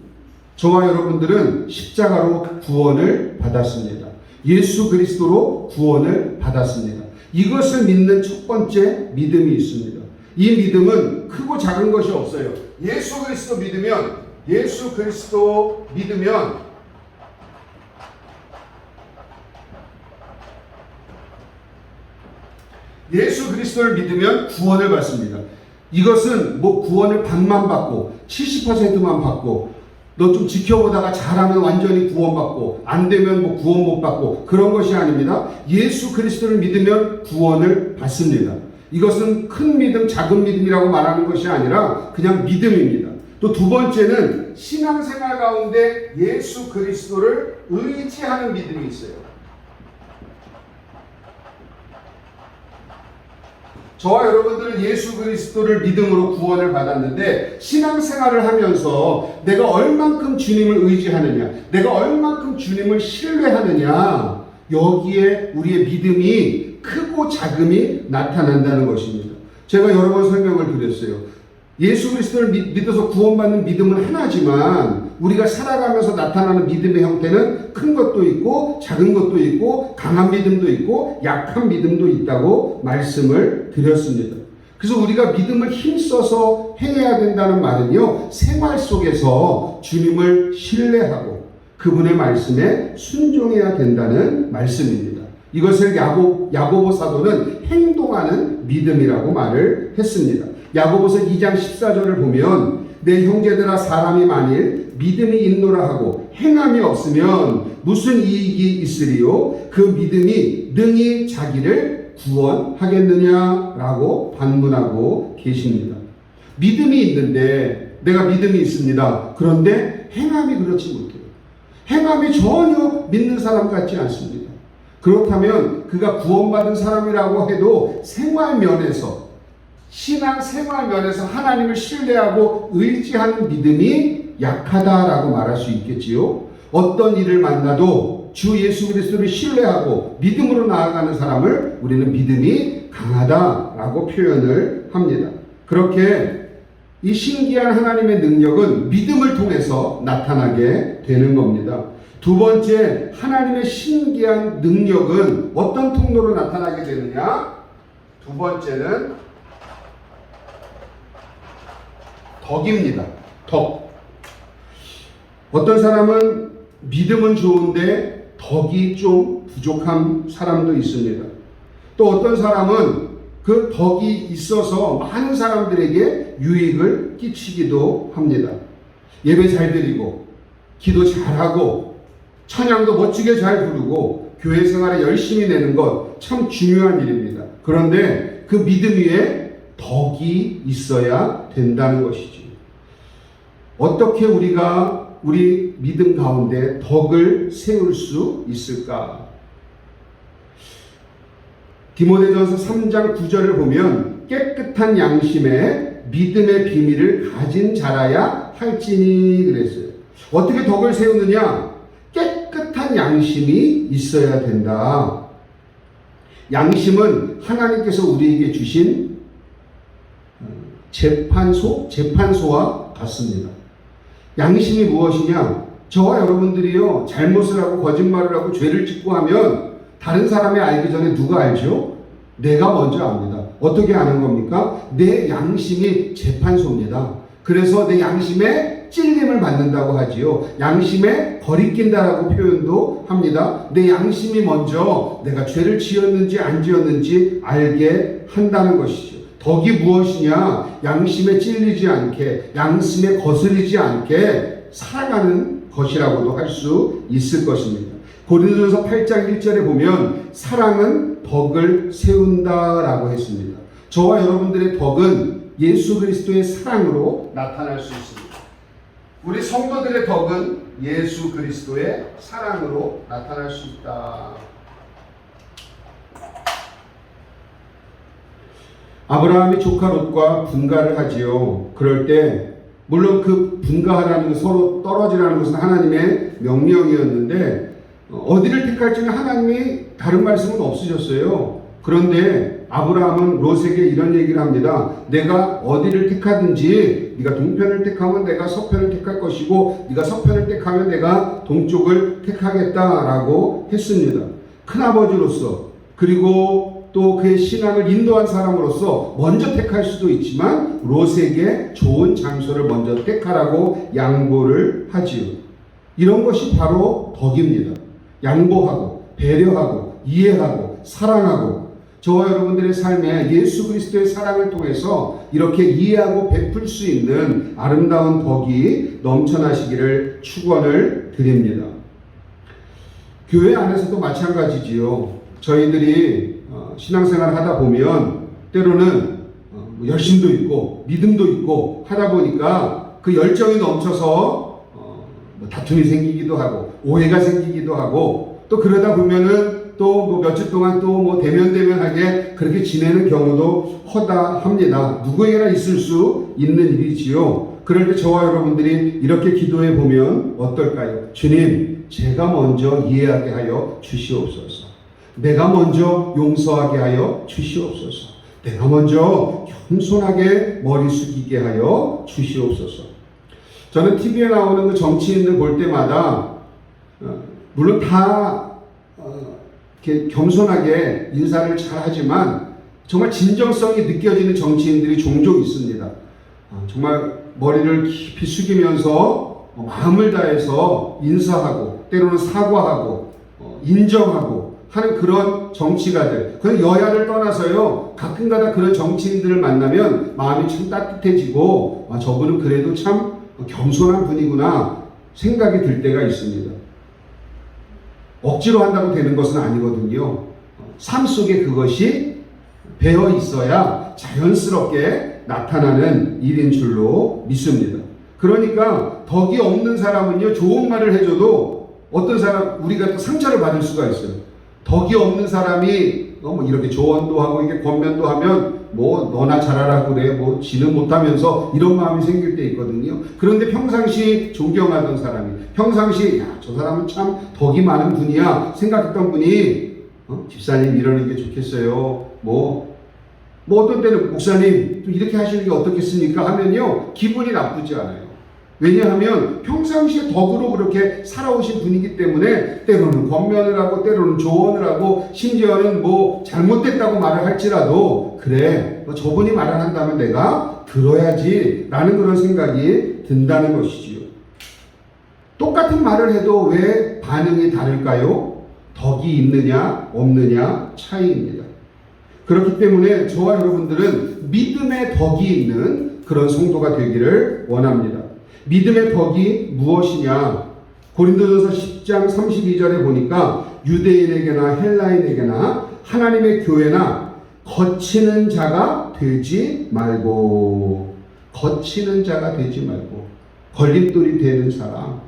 저와 여러분들은 십자가로 구원을 받았습니다. 예수 그리스도로 구원을 받았습니다. 이것을 믿는 첫 번째 믿음이 있습니다. 이 믿음은 크고 작은 것이 없어요. 예수 그리스도 믿으면 예수 그리스도를 믿으면 구원을 받습니다. 이것은 구원을 반만 받고 70%만 받고 너 좀 지켜보다가 잘하면 완전히 구원받고 안 되면 구원 못 받고 그런 것이 아닙니다. 예수 그리스도를 믿으면 구원을 받습니다. 이것은 큰 믿음, 작은 믿음이라고 말하는 것이 아니라 그냥 믿음입니다. 또 두 번째는 신앙생활 가운데 예수 그리스도를 의지하는 믿음이 있어요. 저와 여러분들은 예수 그리스도를 믿음으로 구원을 받았는데 신앙생활을 하면서 내가 얼만큼 주님을 의지하느냐, 내가 얼만큼 주님을 신뢰하느냐, 여기에 우리의 믿음이 크고 작음이 나타난다는 것입니다. 제가 여러 번 설명을 드렸어요. 예수 그리스도를 믿어서 구원받는 믿음은 하나지만 우리가 살아가면서 나타나는 믿음의 형태는 큰 것도 있고 작은 것도 있고 강한 믿음도 있고 약한 믿음도 있다고 말씀을 드렸습니다. 그래서 우리가 믿음을 힘써서 행해야 된다는 말은요, 생활 속에서 주님을 신뢰하고 그분의 말씀에 순종해야 된다는 말씀입니다. 이것을 야고보 사도는 행동하는 믿음이라고 말을 했습니다. 야고보서 2장 14절을 보면 내 형제들아 사람이 만일 믿음이 있노라 하고 행함이 없으면 무슨 이익이 있으리요? 그 믿음이 능히 자기를 구원하겠느냐라고 반문하고 계십니다. 믿음이 있는데 내가 믿음이 있습니다. 그런데 행함이 그렇지 못해요. 행함이 전혀 믿는 사람 같지 않습니다. 그렇다면 그가 구원받은 사람이라고 해도 생활 면에서, 신앙 생활 면에서 하나님을 신뢰하고 의지하는 믿음이 약하다라고 말할 수 있겠지요. 어떤 일을 만나도 주 예수 그리스도를 신뢰하고 믿음으로 나아가는 사람을 우리는 믿음이 강하다라고 표현을 합니다. 그렇게 이 신기한 하나님의 능력은 믿음을 통해서 나타나게 되는 겁니다. 두 번째, 하나님의 신기한 능력은 어떤 통로로 나타나게 되느냐? 두 번째는 덕입니다. 덕. 어떤 사람은 믿음은 좋은데 덕이 좀 부족한 사람도 있습니다. 또 어떤 사람은 그 덕이 있어서 많은 사람들에게 유익을 끼치기도 합니다. 예배 잘 드리고, 기도 잘하고, 찬양도 멋지게 잘 부르고, 교회 생활에 열심히 내는 것 참 중요한 일입니다. 그런데 그 믿음 위에 덕이 있어야 된다는 것이죠. 어떻게 우리가 우리 믿음 가운데 덕을 세울 수 있을까? 디모데전서 3장 9절을 보면 깨끗한 양심에 믿음의 비밀을 가진 자라야 할지니 그랬어요. 어떻게 덕을 세우느냐? 깨끗한 양심이 있어야 된다. 양심은 하나님께서 우리에게 주신 재판소와 같습니다. 양심이 무엇이냐? 저와 여러분들이요, 잘못을 하고 거짓말을 하고 죄를 짓고 하면 다른 사람이 알기 전에 누가 알죠? 내가 먼저 압니다. 어떻게 아는 겁니까? 내 양심이 재판소입니다. 그래서 내 양심에 찔림을 받는다고 하지요. 양심에 거리낀다라고 표현도 합니다. 내 양심이 먼저 내가 죄를 지었는지 안 지었는지 알게 한다는 것이죠. 덕이 무엇이냐? 양심에 찔리지 않게, 양심에 거스리지 않게 살아가는 것이라고도 할 수 있을 것입니다. 고린도전서 8장 1절에 보면 사랑은 덕을 세운다라고 했습니다. 저와 여러분들의 덕은 예수 그리스도의 사랑으로 나타날 수 있습니다. 우리 성도들의 덕은 예수 그리스도의 사랑으로 나타날 수 있다. 아브라함이 조카 롯과 분가를 하지요. 그럴 때 물론 그 분가하라는, 서로 떨어지라는 것은 하나님의 명령이었는데 어디를 택할지는 하나님이 다른 말씀은 없으셨어요. 그런데 아브라함은 롯에게 이런 얘기를 합니다. 내가 어디를 택하든지 네가 동편을 택하면 내가 서편을 택할 것이고 네가 서편을 택하면 내가 동쪽을 택하겠다라고 했습니다. 큰아버지로서, 그리고 또 그의 신앙을 인도한 사람으로서 먼저 택할 수도 있지만 롯에게 좋은 장소를 먼저 택하라고 양보를 하지요. 이런 것이 바로 덕입니다. 양보하고 배려하고 이해하고 사랑하고, 저와 여러분들의 삶에 예수 그리스도의 사랑을 통해서 이렇게 이해하고 베풀 수 있는 아름다운 덕이 넘쳐나시기를 축원을 드립니다. 교회 안에서도 마찬가지지요. 저희들이 신앙생활을 하다 보면 때로는 열심도 있고 믿음도 있고 하다 보니까 그 열정이 넘쳐서 다툼이 생기기도 하고 오해가 생기기도 하고, 또 그러다 보면은 또 며칠 동안 또 대면대면하게 그렇게 지내는 경우도 허다합니다. 누구에게나 있을 수 있는 일이지요. 그럴 때 저와 여러분들이 이렇게 기도해 보면 어떨까요? 주님, 제가 먼저 이해하게 하여 주시옵소서. 내가 먼저 용서하게 하여 주시옵소서. 내가 먼저 겸손하게 머리 숙이게 하여 주시옵소서. 저는 TV에 나오는 그 정치인들 볼 때마다 물론 다 이렇게 겸손하게 인사를 잘 하지만 정말 진정성이 느껴지는 정치인들이 종종 있습니다. 정말 머리를 깊이 숙이면서 마음을 다해서 인사하고 때로는 사과하고 인정하고 하는 그런 정치가들, 그 여야를 떠나서요, 가끔가다 그런 정치인들을 만나면 마음이 참 따뜻해지고 저분은 그래도 참 겸손한 분이구나 생각이 들 때가 있습니다. 억지로 한다고 되는 것은 아니거든요. 삶 속에 그것이 배어 있어야 자연스럽게 나타나는 일인 줄로 믿습니다. 그러니까 덕이 없는 사람은요, 좋은 말을 해줘도 어떤 사람, 우리가 또 상처를 받을 수가 있어요. 덕이 없는 사람이 뭐 이렇게 조언도 하고 이게 권면도 하면 뭐 너나 잘하라 그래, 뭐 지는 못하면서 이런 마음이 생길 때 있거든요. 그런데 평상시 존경하던 사람이, 평상시 야, 저 사람은 참 덕이 많은 분이야 생각했던 분이 집사님 이러는 게 좋겠어요. 뭐 어떤 때는 목사님 또 이렇게 하시는 게 어떻겠습니까 하면요, 기분이 나쁘지 않아요. 왜냐하면 평상시에 덕으로 그렇게 살아오신 분이기 때문에 때로는 권면을 하고 때로는 조언을 하고 심지어는 뭐 잘못됐다고 말을 할지라도 그래, 저분이 말을 한다면 내가 들어야지 라는 그런 생각이 든다는 것이지요. 똑같은 말을 해도 왜 반응이 다를까요? 덕이 있느냐 없느냐 차이입니다. 그렇기 때문에 저와 여러분들은 믿음의 덕이 있는 그런 성도가 되기를 원합니다. 믿음의 덕이 무엇이냐? 고린도전서 10장 32절에 보니까 유대인에게나 헬라인에게나 하나님의 교회나 거치는 자가 되지 말고, 거치는 자가 되지 말고, 걸림돌이 되는 사람,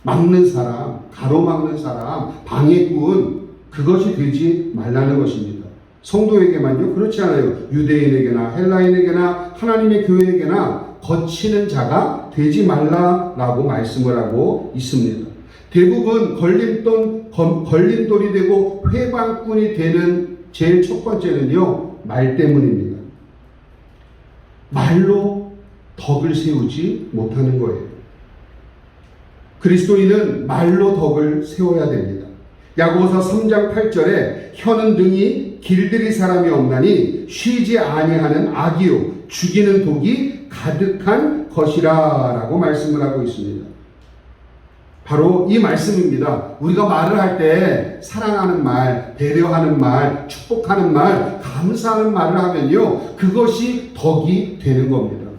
막는 사람, 가로막는 사람, 방해꾼, 그것이 되지 말라는 것입니다. 성도에게만요? 그렇지 않아요. 유대인에게나 헬라인에게나 하나님의 교회에게나 거치는 자가 되지 말라라고 말씀을 하고 있습니다. 대부분 걸림돌이 되고 회방꾼이 되는 제일 첫 번째는요, 말 때문입니다. 말로 덕을 세우지 못하는 거예요. 그리스도인은 말로 덕을 세워야 됩니다. 야고보서 3장 8절에 혀는 등이 길들일 사람이 없나니 쉬지 아니하는 악이요 죽이는 독이 가득한 것이라 라고 말씀을 하고 있습니다. 바로 이 말씀입니다. 우리가 말을 할 때 사랑하는 말, 배려하는 말, 축복하는 말, 감사하는 말을 하면요, 그것이 덕이 되는 겁니다.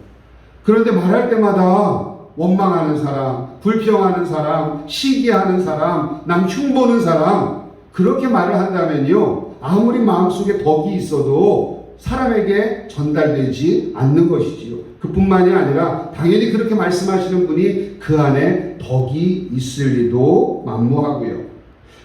그런데 말할 때마다 원망하는 사람, 불평하는 사람, 시기하는 사람, 남 흉보는 사람, 그렇게 말을 한다면요, 아무리 마음속에 덕이 있어도 사람에게 전달되지 않는 것이지요. 그뿐만이 아니라 당연히 그렇게 말씀하시는 분이 그 안에 덕이 있을 리도 만무하고요.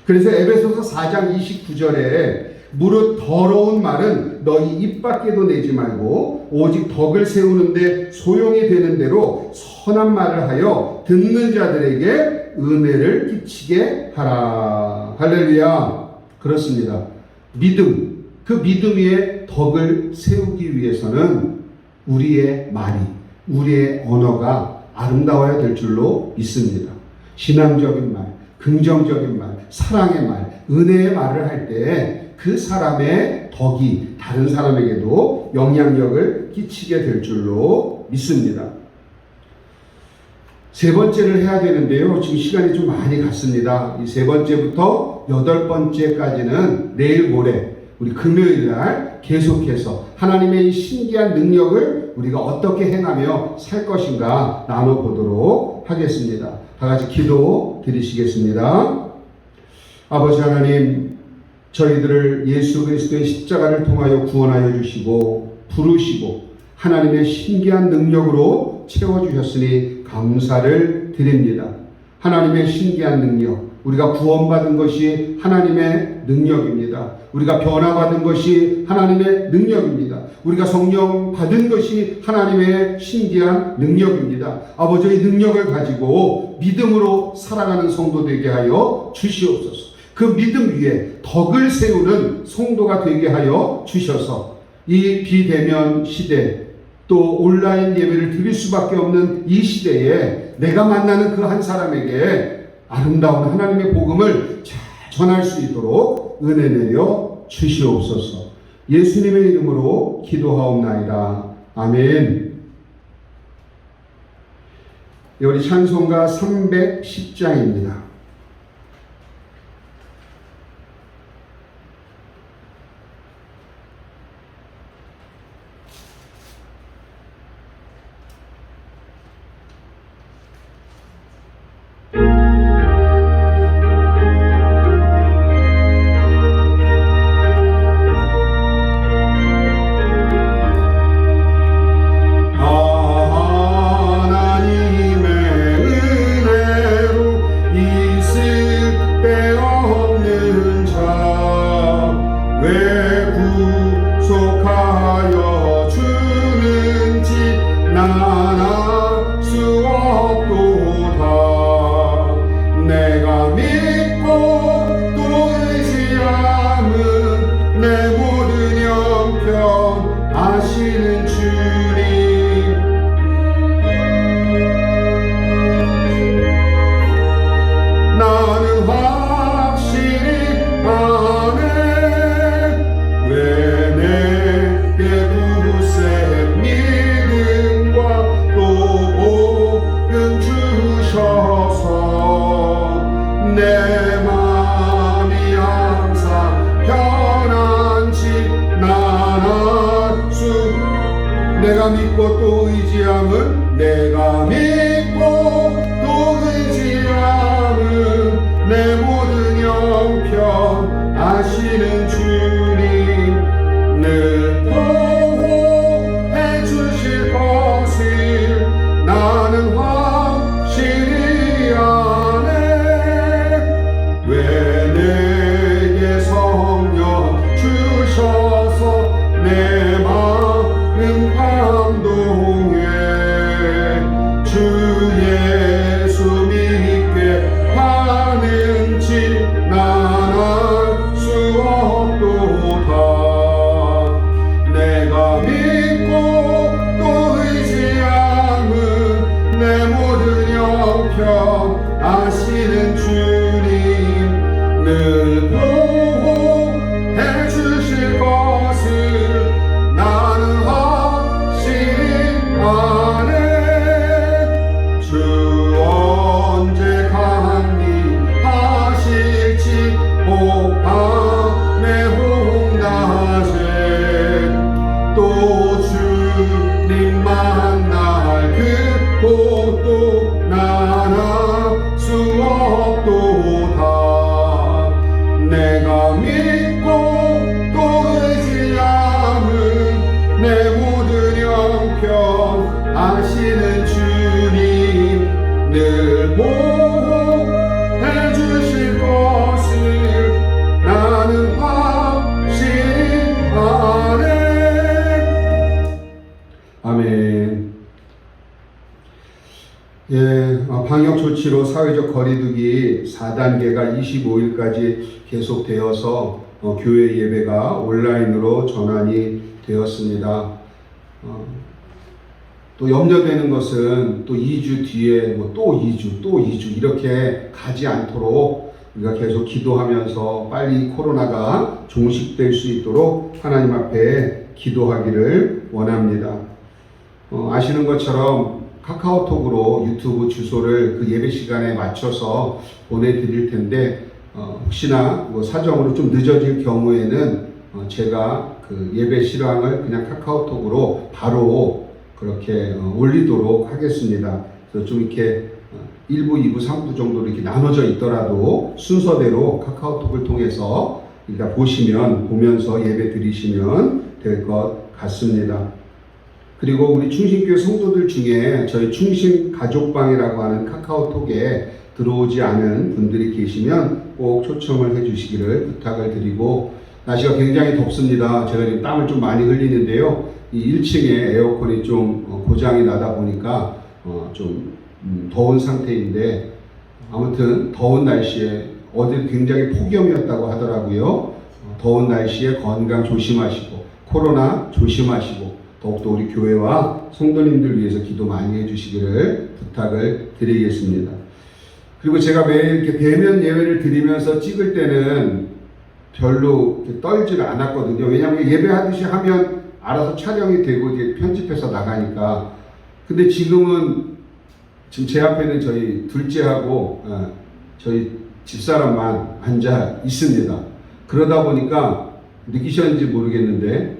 그래서 에베소서 4장 29절에 무릇 더러운 말은 너희 입 밖에도 내지 말고 오직 덕을 세우는데 소용이 되는 대로 선한 말을 하여 듣는 자들에게 은혜를 끼치게 하라. 할렐루야. 그렇습니다. 믿음, 그 믿음 위에 덕을 세우기 위해서는 우리의 말이, 우리의 언어가 아름다워야 될 줄로 믿습니다. 신앙적인 말, 긍정적인 말, 사랑의 말, 은혜의 말을 할 때 그 사람의 덕이 다른 사람에게도 영향력을 끼치게 될 줄로 믿습니다. 세 번째를 해야 되는데요. 지금 시간이 좀 많이 갔습니다. 이 세 번째부터 여덟 번째까지는 내일 모레 우리 금요일 날 계속해서 하나님의 이 신기한 능력을 우리가 어떻게 행하며 살 것인가 나눠보도록 하겠습니다. 다 같이 기도 드리시겠습니다. 아버지 하나님, 저희들을 예수 그리스도의 십자가를 통하여 구원하여 주시고 부르시고 하나님의 신기한 능력으로 채워주셨으니 감사를 드립니다. 하나님의 신기한 능력, 우리가 구원받은 것이 하나님의 능력입니다. 우리가 변화받은 것이 하나님의 능력입니다. 우리가 성령 받은 것이 하나님의 신기한 능력입니다. 아버지의 능력을 가지고 믿음으로 살아가는 성도 되게 하여 주시옵소서. 그 믿음 위에 덕을 세우는 성도가 되게 하여 주셔서 이 비대면 시대, 또 온라인 예배를 드릴 수밖에 없는 이 시대에 내가 만나는 그 한 사람에게 아름다운 하나님의 복음을 잘 전할 수 있도록 은혜 내려 주시옵소서. 예수님의 이름으로 기도하옵나이다. 아멘. 우리 찬송가 310장입니다. 하나님 나는 확실히 아네. 왜 내게 두세 믿음과 또 복음 주셔서 내 마음이 항상 편안치 나날 수. 내가 믿고 또 의지함은 내가 믿고 또 의지함은 내 모든 형편 아시는 주님 늘 보호해 주실 것을 나는 확실히 아네. 왜 내게 성령 주셔서 내 마음 감동해. 주 예수 믿게 하는지 난 알 수 없도다. 내가 믿고 또 의지함은 내 모든 형편 아시는 주님 늘 보호해 주실 것을 나는 확실히 아네. 주 언제 강림하실지 밤의 홍낮에 또 주님 만날 그 곳도 난 알 수 없도다. 내가 믿고 또 의지함은 내 모든 형편 아시는 주님 늘 보호해 주실 것을 나는 확실히 아네. 아멘. 방역 조치로 사회적 거리두기 4단계가 25일까지 계속되어서 교회 예배가 온라인으로 전환이 되었습니다. 또 염려되는 것은 또 2주 뒤에 또 2주 이렇게 가지 않도록 우리가 계속 기도하면서 빨리 코로나가 종식될 수 있도록 하나님 앞에 기도하기를 원합니다. 아시는 것처럼 카카오톡으로 유튜브 주소를 그 예배 시간에 맞춰서 보내드릴 텐데 혹시나 사정으로 좀 늦어질 경우에는 제가 그 예배 실황을 그냥 카카오톡으로 바로 그렇게 올리도록 하겠습니다. 그래서 좀 이렇게 1부, 2부, 3부 정도로 이렇게 나눠져 있더라도 순서대로 카카오톡을 통해서 일단 보면서 예배 드리시면 될 것 같습니다. 그리고 우리 충신교회 성도들 중에 저희 충신 가족방이라고 하는 카카오톡에 들어오지 않은 분들이 계시면 꼭 초청을 해 주시기를 부탁을 드리고, 날씨가 굉장히 덥습니다. 제가 지금 땀을 좀 많이 흘리는데요. 이 1층에 에어컨이 좀 고장이 나다 보니까 좀 더운 상태인데, 아무튼 더운 날씨에 어제 굉장히 폭염이었다고 하더라고요. 더운 날씨에 건강 조심하시고 코로나 조심하시고 더욱더 우리 교회와 성도님들 위해서 기도 많이 해주시기를 부탁을 드리겠습니다. 그리고 제가 매일 이렇게 대면 예배를 드리면서 찍을 때는 별로 떨지를 않았거든요. 왜냐하면 예배하듯이 하면 알아서 촬영이 되고 이제 편집해서 나가니까. 근데 지금 제 앞에는 저희 둘째하고 저희 집사람만 앉아 있습니다. 그러다 보니까 느끼셨는지 모르겠는데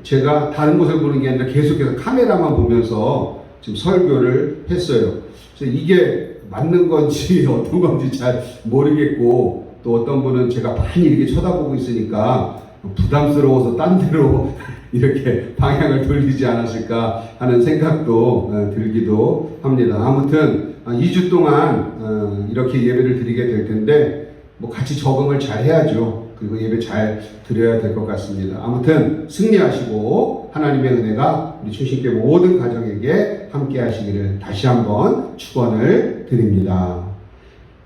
제가 다른 곳을 보는 게 아니라 계속해서 카메라만 보면서 지금 설교를 했어요. 그래서 이게 맞는 건지 어떤 건지 잘 모르겠고, 또 어떤 분은 제가 많이 이렇게 쳐다보고 있으니까 부담스러워서 딴 데로 이렇게 방향을 돌리지 않았을까 하는 생각도 들기도 합니다. 아무튼 2주 동안 이렇게 예배를 드리게 될 텐데 같이 적응을 잘 해야죠. 그리고 예배 잘 드려야 될 것 같습니다. 아무튼 승리하시고 하나님의 은혜가 우리 충신교회 모든 가정에게 함께 하시기를 다시 한번 축원을 드립니다.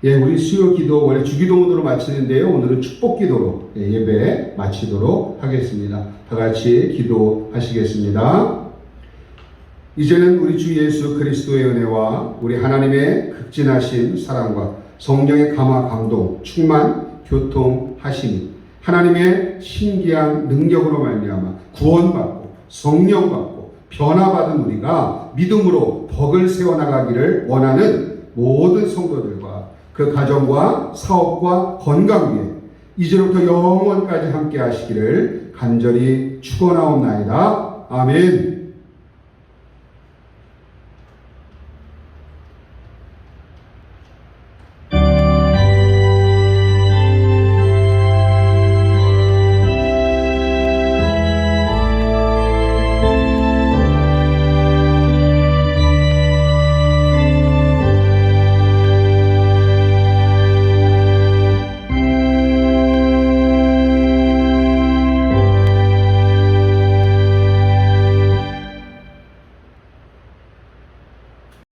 우리 수요 기도 원래 주기도문으로 마치는데요. 오늘은 축복 기도로 예배 마치도록 하겠습니다. 다 같이 기도하시겠습니다. 이제는 우리 주 예수 그리스도의 은혜와 우리 하나님의 극진하신 사랑과 성령의 감화 감동 충만 교통하심이 하나님의 신기한 능력으로 말미암아 구원받고 성령받고 변화받은 우리가 믿음으로 덕을 세워나가기를 원하는 모든 성도들과 그 가정과 사업과 건강 위에 이제로부터 영원까지 함께 하시기를 간절히 축원하옵나이다. 아멘.